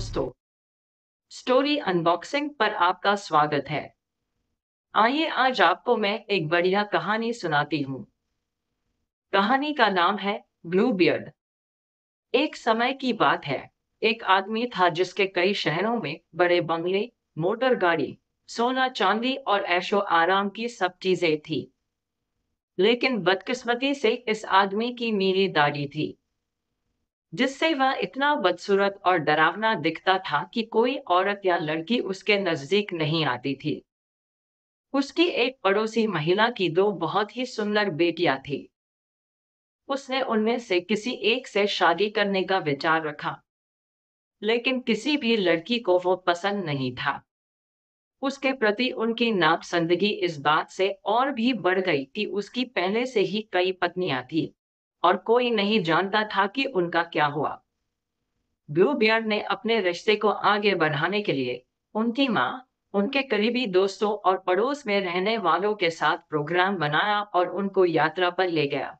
दोस्तों, story unboxing पर आपका स्वागत है। आइए आज आपको मैं एक बढ़िया कहानी सुनाती हूँ। कहानी का नाम है ब्लू बियर्ड। एक समय की बात है। एक आदमी था जिसके कई शहरों में बड़े बंगले, मोटर गाड़ी, सोना चांदी और ऐशो आराम की सब चीजें थी। लेकिन बदकिस्मती से इस आदमी की नीली दाढ़ी थी, जिससे वह इतना बदसूरत और डरावना दिखता था कि कोई औरत या लड़की उसके नजदीक नहीं आती थी। उसकी एक पड़ोसी महिला की दो बहुत ही सुंदर बेटियां थी। उसने उनमें से किसी एक से शादी करने का विचार रखा, लेकिन किसी भी लड़की को वो पसंद नहीं था। उसके प्रति उनकी नापसंदगी इस बात से और भी बढ़ गई कि उसकी पहले से ही कई पत्नियां थी और कोई नहीं जानता था कि उनका क्या हुआ। ब्लू बियर्ड ने अपने रिश्ते को आगे बढ़ाने के लिए उनकी माँ, उनके करीबी दोस्तों और पड़ोस में रहने वालों के साथ प्रोग्राम बनाया और उनको यात्रा पर ले गया,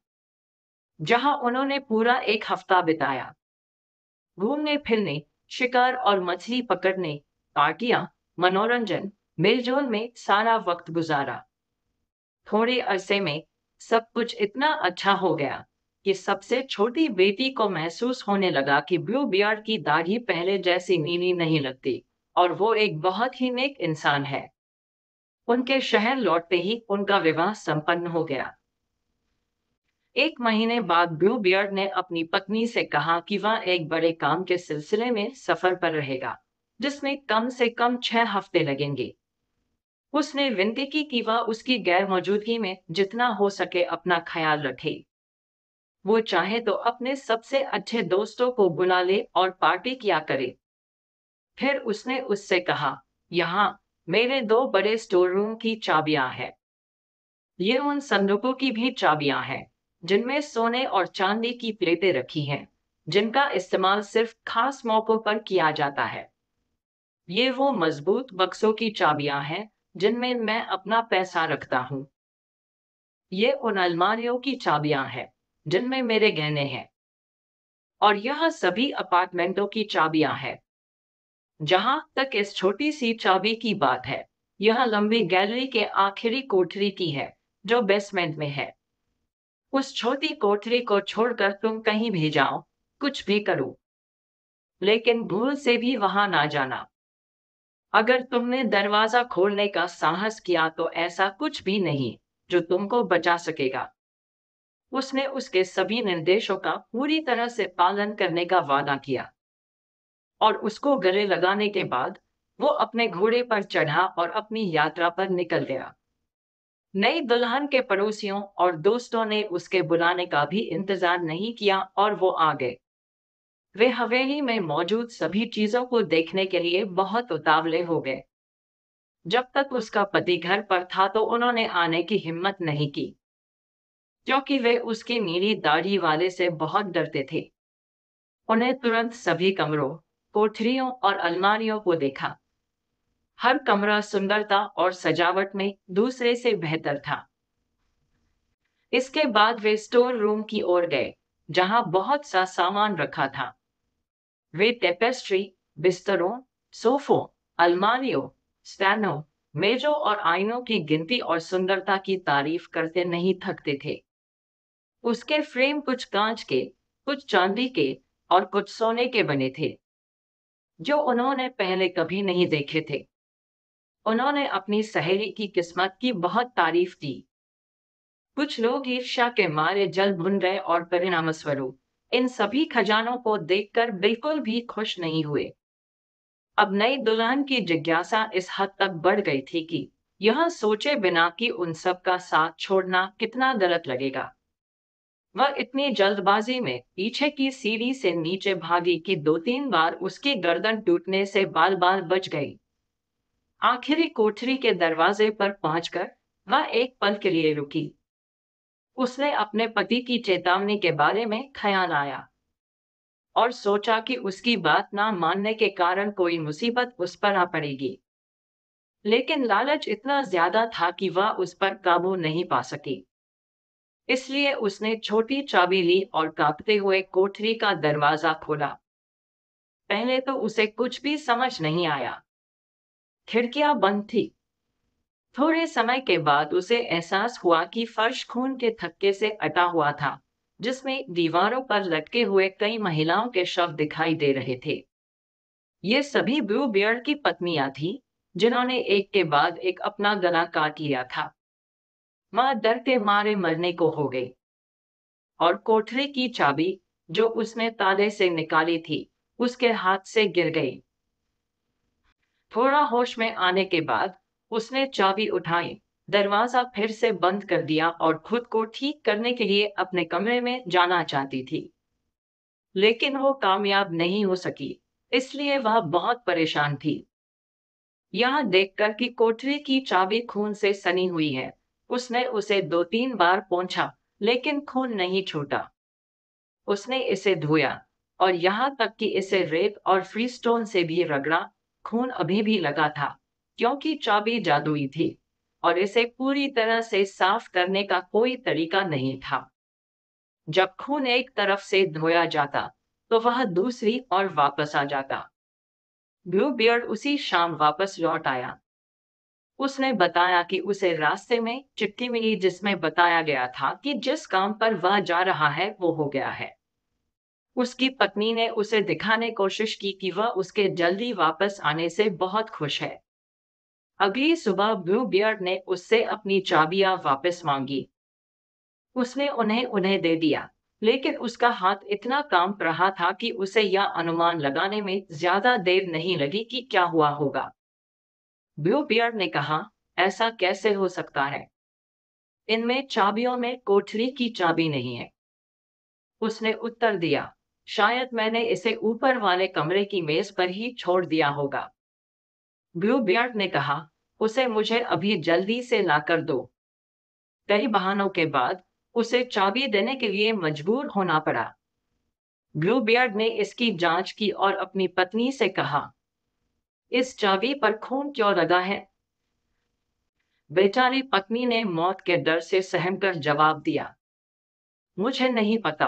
जहां उन्होंने पूरा एक हफ्ता बिताया। घूमने फिरने, शिकार और मछली पकड़ने, पार्टियां, मनोरंजन, मेलजोल में सारा वक्त गुजारा। थोड़े अरसे में सब कुछ इतना अच्छा हो गया कि सबसे छोटी बेटी को महसूस होने लगा कि ब्लू बियर्ड की दाढ़ी पहले जैसी नीली नहीं लगती और वो एक बहुत ही नेक इंसान है। उनके शहर लौटते ही उनका विवाह संपन्न हो गया। एक महीने बाद ब्लू बियर्ड ने अपनी पत्नी से कहा कि वह एक बड़े काम के सिलसिले में सफर पर रहेगा, जिसमें कम से कम 6 हफ्ते लगेंगे। उसने विनती की कि वह उसकी गैर मौजूदगी में जितना हो सके अपना ख्याल रखे। वो चाहे तो अपने सबसे अच्छे दोस्तों को बुला ले और पार्टी किया करे। फिर उसने उससे कहा, यहाँ मेरे दो बड़े स्टोर रूम की चाबियां हैं। ये उन संदूकों की भी चाबियां हैं जिनमें सोने और चांदी की प्लेटें रखी हैं, जिनका इस्तेमाल सिर्फ खास मौकों पर किया जाता है। ये वो मजबूत बक्सों की चाबियां हैं जिनमें मैं अपना पैसा रखता हूँ। ये उन अलमारियों की चाबियां हैं जिनमें मेरे गहने हैं। और यह सभी अपार्टमेंटों की चाबियां हैं। जहां तक इस छोटी सी चाबी की बात है, यह लंबी गैलरी के आखिरी कोठरी की है, जो बेसमेंट में है। उस छोटी कोठरी को छोड़कर तुम कहीं भी जाओ, कुछ भी करो, लेकिन भूल से भी वहां ना जाना। अगर तुमने दरवाजा खोलने का साहस किया तो ऐसा कुछ भी नहीं जो तुमको बचा सकेगा। उसने उसके सभी निर्देशों का पूरी तरह से पालन करने का वादा किया और उसको गले लगाने के बाद वो अपने घोड़े पर चढ़ा और अपनी यात्रा पर निकल गया। नई दुल्हन के पड़ोसियों और दोस्तों ने उसके बुलाने का भी इंतजार नहीं किया और वो आ गए। वे हवेली में मौजूद सभी चीजों को देखने के लिए बहुत उतावले हो गए। जब तक उसका पति घर पर था तो उन्होंने आने की हिम्मत नहीं की, क्योंकि वे उसकी नीली दाढ़ी वाले से बहुत डरते थे। उन्हें तुरंत सभी कमरों, कोठरियों और अलमारियों को देखा। हर कमरा सुंदरता और सजावट में दूसरे से बेहतर था। इसके बाद वे स्टोर रूम की ओर गए, जहां बहुत सा सामान रखा था। वे टेपेस्ट्री, बिस्तरों, सोफों, अलमारियों, स्टैनों, मेजों और आईनों की गिनती और सुंदरता की तारीफ करते नहीं थकते थे। उसके फ्रेम कुछ कांच के, कुछ चांदी के और कुछ सोने के बने थे, जो उन्होंने पहले कभी नहीं देखे थे। उन्होंने अपनी सहेली की किस्मत की बहुत तारीफ की। कुछ लोग ईर्ष्या के मारे जल भुन गए और परिणामस्वरूप इन सभी खजानों को देखकर बिल्कुल भी खुश नहीं हुए। अब नई दुल्हन की जिज्ञासा इस हद तक बढ़ गई थी कि यह सोचे बिना कि उन सब का साथ छोड़ना कितना गलत लगेगा, वह इतनी जल्दबाजी में पीछे की सीढ़ी से नीचे भागी कि 2-3 बार उसकी गर्दन टूटने से बाल बाल बच गई। आखिरी कोठरी के दरवाजे पर पहुंचकर वह एक पल के लिए रुकी। उसने अपने पति की चेतावनी के बारे में ख्याल आया और सोचा कि उसकी बात ना मानने के कारण कोई मुसीबत उस पर आ पड़ेगी। लेकिन लालच इतना ज्यादा था कि वह उस पर काबू नहीं पा सकी। इसलिए उसने छोटी चाबी ली और कांपते हुए कोठरी का दरवाजा खोला। पहले तो उसे कुछ भी समझ नहीं आया। खिड़कियां बंद थी। थोड़े समय के बाद उसे एहसास हुआ कि फर्श खून के थक्के से अटा हुआ था, जिसमें दीवारों पर लटके हुए कई महिलाओं के शव दिखाई दे रहे थे। ये सभी ब्लू बियर्ड की पत्नियां थीं, जिन्होंने एक के बाद एक अपना गला काट लिया था। मां डर के मारे मरने को हो गई और कोठरी की चाबी, जो उसने ताले से निकाली थी, उसके हाथ से गिर गई। थोड़ा होश में आने के बाद उसने चाबी उठाई, दरवाजा फिर से बंद कर दिया और खुद को ठीक करने के लिए अपने कमरे में जाना चाहती थी। लेकिन वो कामयाब नहीं हो सकी, इसलिए वह बहुत परेशान थी। यह देखकर कि कोठरी की चाबी खून से सनी हुई है, उसने उसे 2-3 बार पोंछा, लेकिन खून नहीं छूटा। उसने इसे धोया और यहाँ तक कि इसे रेत और फ्रीस्टोन से भी रगड़ा, खून अभी भी लगा था, क्योंकि चाबी जादुई थी और इसे पूरी तरह से साफ करने का कोई तरीका नहीं था। जब खून एक तरफ से धोया जाता, तो वह दूसरी और वापस आ जाता। ब्लू बियर्ड उसी शाम वापस लौट आया। उसने बताया कि उसे रास्ते में चिट्ठी मिली, जिसमें बताया गया था कि जिस काम पर वह जा रहा है वो हो गया है। उसकी पत्नी ने उसे दिखाने कोशिश की कि वह उसके जल्दी वापस आने से बहुत खुश है। अगली सुबह ब्लू बियर्ड ने उससे अपनी चाबियां वापस मांगी। उसने उन्हें उन्हें दे दिया, लेकिन उसका हाथ इतना कांप रहा था कि उसे यह अनुमान लगाने में ज्यादा देर नहीं लगी कि क्या हुआ होगा। ब्लू बियर्ड ने कहा, ऐसा कैसे हो सकता है? इनमें चाबियों में कोठरी की चाबी नहीं है। उसने उत्तर दिया, शायद मैंने इसे ऊपर वाले कमरे की मेज पर ही छोड़ दिया होगा। ब्लू बियर्ड ने कहा, उसे मुझे अभी जल्दी से लाकर दो। कई बहानों के बाद उसे चाबी देने के लिए मजबूर होना पड़ा। ब्लू बियर्ड ने इसकी जांच की और अपनी पत्नी से कहा, इस चाबी पर खून क्यों लगा है? बेचारी पत्नी ने मौत के डर से सहमकर जवाब दिया, मुझे नहीं पता।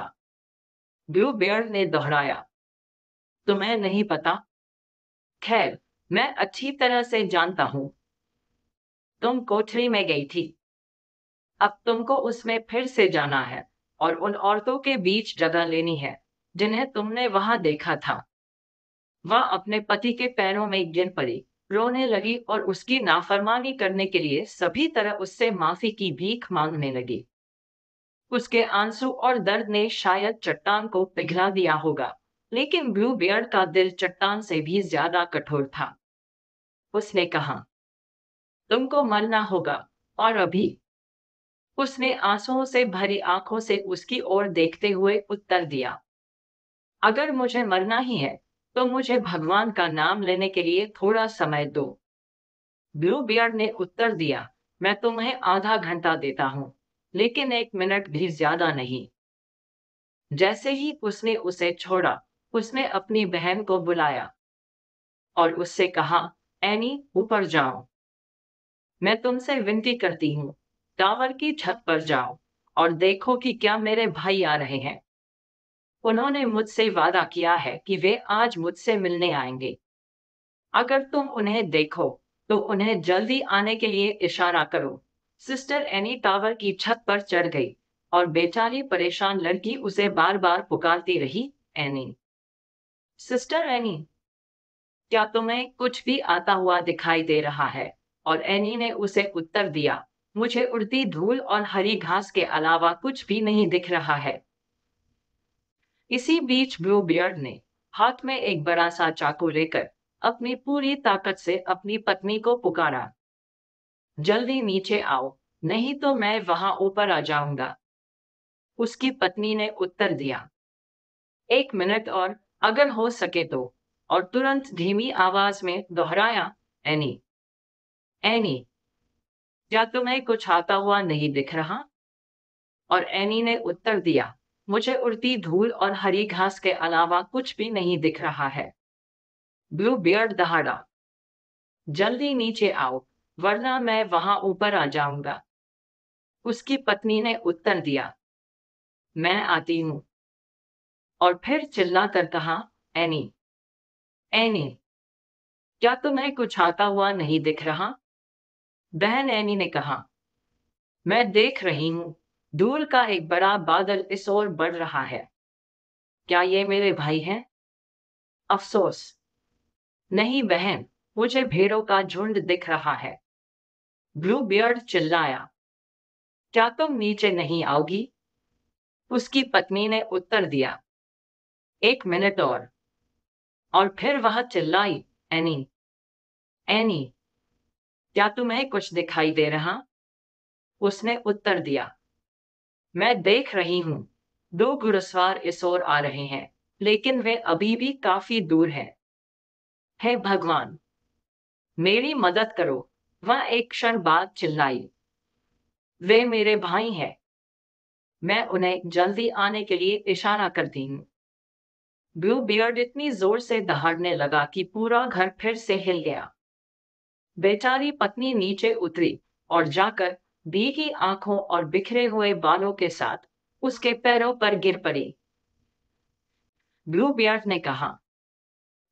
ब्लू बियर्ड ने दोहराया, तुम्हें नहीं पता? खैर, मैं अच्छी तरह से जानता हूं। तुम कोठरी में गई थी। अब तुमको उसमें फिर से जाना है और उन औरतों के बीच जगह लेनी है, जिन्हें तुमने वहां देखा था। वह अपने पति के पैरों में गिर पड़ी, रोने लगी और उसकी नाफरमानी करने के लिए सभी तरह उससे माफी की भीख मांगने लगी। उसके आंसू और दर्द ने शायद चट्टान को पिघला दिया होगा, लेकिन ब्लू बियर्ड का दिल चट्टान से भी ज्यादा कठोर था। उसने कहा, तुमको मरना होगा, और अभी। उसने आंसुओं से भरी आंखों से उसकी ओर देखते हुए उत्तर दिया, अगर मुझे मरना ही है, तो मुझे भगवान का नाम लेने के लिए थोड़ा समय दो। ब्लू बियर्ड ने उत्तर दिया, मैं तुम्हें आधा घंटा देता हूं, लेकिन 1 मिनट भी ज्यादा नहीं। जैसे ही उसने उसे छोड़ा, उसने अपनी बहन को बुलाया और उससे कहा, एनी, ऊपर जाओ। मैं तुमसे विनती करती हूँ, टावर की छत पर जाओ और देखो कि क्या मेरे भाई आ रहे हैं। उन्होंने मुझसे वादा किया है कि वे आज मुझसे मिलने आएंगे। अगर तुम उन्हें देखो, तो उन्हें जल्दी आने के लिए इशारा करो। सिस्टर एनी टावर की छत पर चढ़ गई और बेचारी परेशान लड़की उसे बार बार पुकारती रही, एनी, सिस्टर एनी, क्या तुम्हें कुछ भी आता हुआ दिखाई दे रहा है? और एनी ने उसे उत्तर दिया, मुझे उड़ती धूल और हरी घास के अलावा कुछ भी नहीं दिख रहा है। इसी बीच ब्लू बियर्ड ने हाथ में एक बड़ा सा चाकू लेकर अपनी पूरी ताकत से अपनी पत्नी को पुकारा, जल्दी नीचे आओ, नहीं तो मैं वहां ऊपर आ जाऊंगा। उसकी पत्नी ने उत्तर दिया, 1 मिनट और, अगर हो सके तो। और तुरंत धीमी आवाज में दोहराया, एनी, एनी, क्या तुम्हें कुछ आता हुआ नहीं दिख रहा? और एनी ने उत्तर दिया, मुझे उड़ती धूल और हरी घास के अलावा कुछ भी नहीं दिख रहा है। ब्लू बियर्ड दहाड़ा, जल्दी नीचे आओ, वरना मैं वहां ऊपर आ जाऊंगा। उसकी पत्नी ने उत्तर दिया, मैं आती हूं। और फिर चिल्लाकर कहा, एनी, एनी, क्या तुम्हें कुछ आता हुआ नहीं दिख रहा? बहन एनी ने कहा। मैं देख रही हूँ। धूल का एक बड़ा बादल इस ओर बढ़ रहा है। क्या ये मेरे भाई हैं? अफसोस। नहीं बहन, मुझे भेड़ों का झुंड दिख रहा है। ब्लू बियर्ड चिल्लाया। क्या तुम नीचे नहीं आओगी? उसकी पत्नी ने उत्तर दिया। एक मिनट और फिर वह चिल्लाई, एनी, एनी, क्या तुम्हें कुछ दिखाई दे रहा? उसने उत्तर दिया। मैं देख रही हूं। दो घुड़सवार इस ओर आ रहे हैं, लेकिन वे अभी भी काफी दूर हैं। हे भगवान, मेरी मदद करो, वह एक क्षण बाद चिल्लाई। वे मेरे भाई हैं। मैं उन्हें जल्दी आने के लिए इशारा करती हूँ। ब्लू बियर्ड इतनी जोर से दहाड़ने लगा कि पूरा घर फिर से हिल गया। बेचारी पत्नी नीचे उतरी और जाकर भीगी आंखों और बिखरे हुए बालों के साथ उसके पैरों पर गिर पड़ी। ब्लू बियर्ड ने कहा,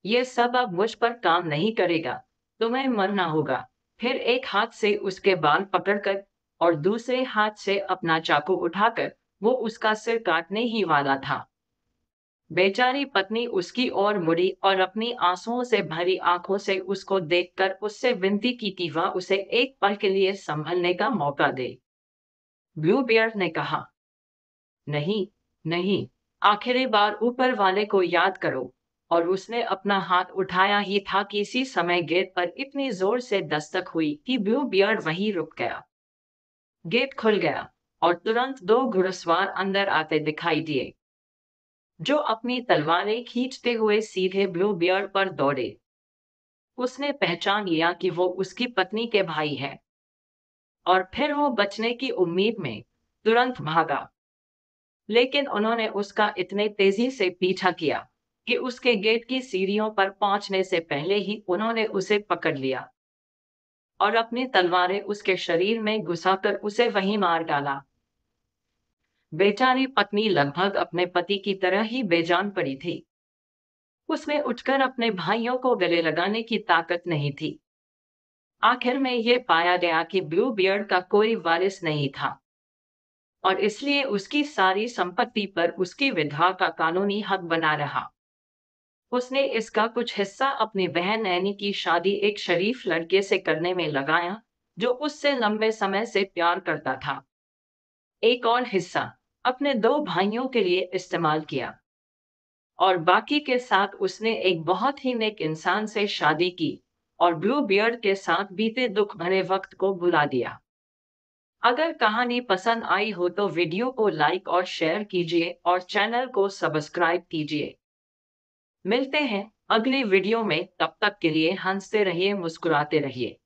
यह सब अब मुझ पर काम नहीं करेगा। तुम्हें मरना होगा। फिर एक हाथ से उसके बाल पकड़कर और दूसरे हाथ से अपना चाकू उठाकर वो उसका सिर काटने ही वाला था। बेचारी पत्नी उसकी ओर मुड़ी और अपनी आंसुओं से भरी आंखों से उसको देखकर उससे विनती की कि वह उसे एक पल के लिए संभलने का मौका दे। ब्लू बियर्ड ने कहा, नहीं, नहीं, आखिरी बार ऊपर वाले को याद करो। और उसने अपना हाथ उठाया ही था कि इसी समय गेट पर इतनी जोर से दस्तक हुई कि ब्लू बियर्ड वहीं रुक गया। गेट खुल गया और तुरंत दो घुड़सवार अंदर आते दिखाई दिए, जो अपनी तलवारें खींचते हुए सीधे ब्लू बियर्ड पर दौड़े। उसने पहचान लिया कि वो उसकी पत्नी के भाई हैं और फिर वो बचने की उम्मीद में तुरंत भागा। लेकिन उन्होंने उसका इतने तेजी से पीछा किया कि उसके गेट की सीढ़ियों पर पहुंचने से पहले ही उन्होंने उसे पकड़ लिया और अपनी तलवारें उसके शरीर में घुसाकर उसे वहीं मार डाला। बेचारी पत्नी लगभग अपने पति की तरह ही बेजान पड़ी थी। उसमें उठकर अपने भाइयों को गले लगाने की ताकत नहीं थी। आखिर में यह पाया गया कि ब्लू बियर्ड का कोई वारिस नहीं था और इसलिए उसकी सारी संपत्ति पर उसकी विधवा का कानूनी हक बना रहा। उसने इसका कुछ हिस्सा अपनी बहन नैनी की शादी एक शरीफ लड़के से करने में लगाया, जो उससे लंबे समय से प्यार करता था। एक और हिस्सा अपने दो भाइयों के लिए इस्तेमाल किया और बाकी के साथ उसने एक बहुत ही नेक इंसान से शादी की और ब्लू बियर्ड के साथ बीते दुख भरे वक्त को भुला दिया। अगर कहानी पसंद आई हो तो वीडियो को लाइक और शेयर कीजिए और चैनल को सब्सक्राइब कीजिए। मिलते हैं अगली वीडियो में, तब तक के लिए हंसते रहिए, मुस्कुराते रहिए।